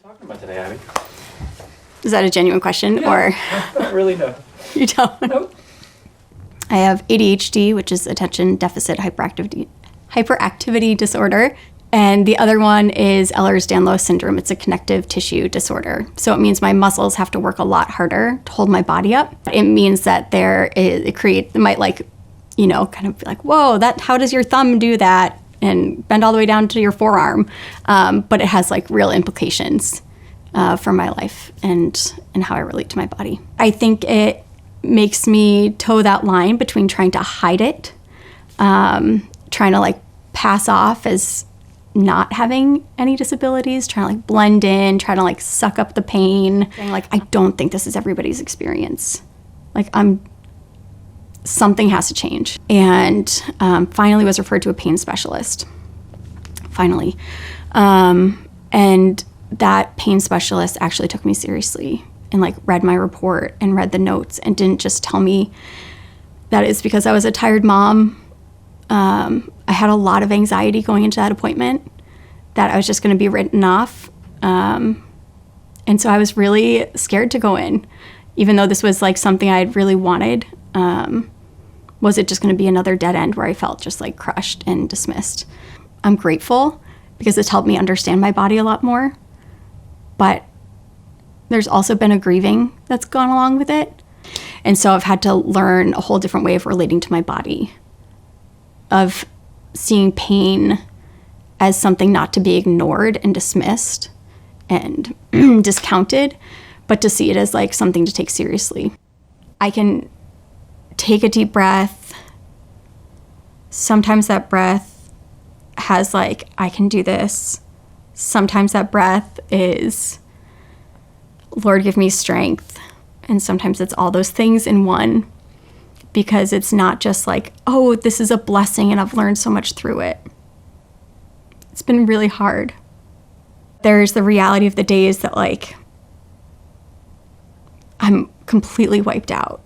Talking about today, Abby? Is that a genuine question, or? Not really, no. You don't? Nope. I have ADHD, which is attention deficit hyperactivity disorder, and the other one is Ehlers-Danlos syndrome. It's a connective tissue disorder. So it means my muscles have to work a lot harder to hold my body up. It means that it might kind of be like, whoa, how does your thumb do that? And bend all the way down to your forearm. But it has like real implications for my life and how I relate to my body. I think it makes me toe that line between trying to hide it, trying to like pass off as not having any disabilities, trying to like blend in, trying to like suck up the pain. Saying like, I don't think this is everybody's experience. Like something has to change. And finally was referred to a pain specialist. Finally. And that pain specialist actually took me seriously and like read my report and read the notes and didn't just tell me that it's because I was a tired mom. I had a lot of anxiety going into that appointment, that I was just going to be written off. And so I was really scared to go in, even though this was like something I had really wanted. Was it just going to be another dead end where I felt just like crushed and dismissed? I'm grateful because it's helped me understand my body a lot more. But there's also been a grieving that's gone along with it. And so I've had to learn a whole different way of relating to my body, of seeing pain as something not to be ignored and dismissed and discounted, but to see it as like something to take seriously. I can take a deep breath. Sometimes that breath has like, I can do this. Sometimes that breath is, Lord, give me strength. And sometimes it's all those things in one, because it's not just like, oh, this is a blessing and I've learned so much through it. It's been really hard. There's the reality of the days that like, I'm completely wiped out.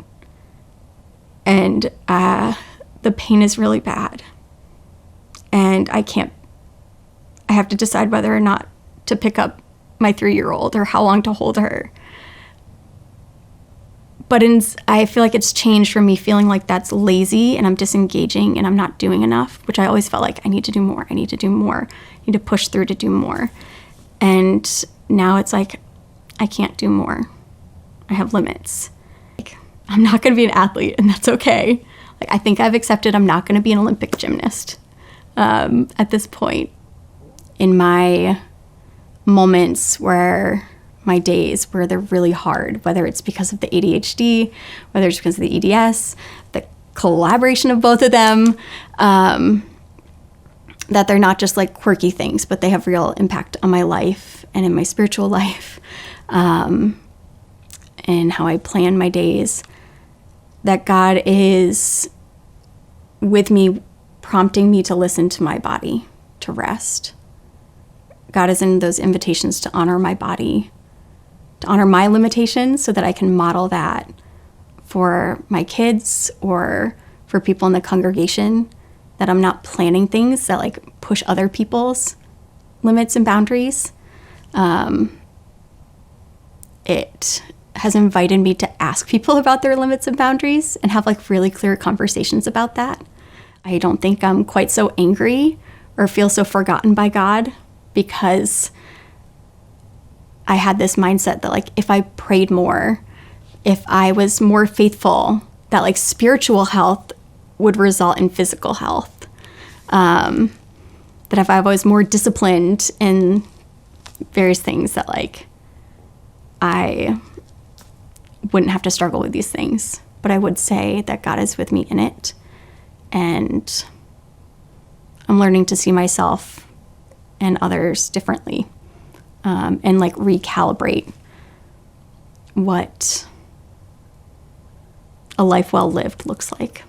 And the pain is really bad. And I have to decide whether or not to pick up my 3-year-old or how long to hold her. But I feel like it's changed from me feeling like that's lazy and I'm disengaging and I'm not doing enough, which I always felt like I need to do more. I need to do more. I need to push through to do more. And now it's like, I can't do more. I have limits. I'm not going to be an athlete, and that's okay. Like, I think I've accepted I'm not going to be an Olympic gymnast at this point. In my moments my days where they're really hard, whether it's because of the ADHD, whether it's because of the EDS, the collaboration of both of them, that they're not just like quirky things, but they have real impact on my life and in my spiritual life, and how I plan my days. That God is with me, prompting me to listen to my body, to rest. God is in those invitations to honor my body, to honor my limitations so that I can model that for my kids or for people in the congregation, that I'm not planning things that like push other people's limits and boundaries. It has invited me to ask people about their limits and boundaries and have like really clear conversations about that. I don't think I'm quite so angry or feel so forgotten by God, because I had this mindset that like, if I prayed more, if I was more faithful, that like spiritual health would result in physical health. That if I was more disciplined in various things, that like I wouldn't have to struggle with these things. But I would say that God is with me in it. And I'm learning to see myself and others differently, and like recalibrate what a life well lived looks like.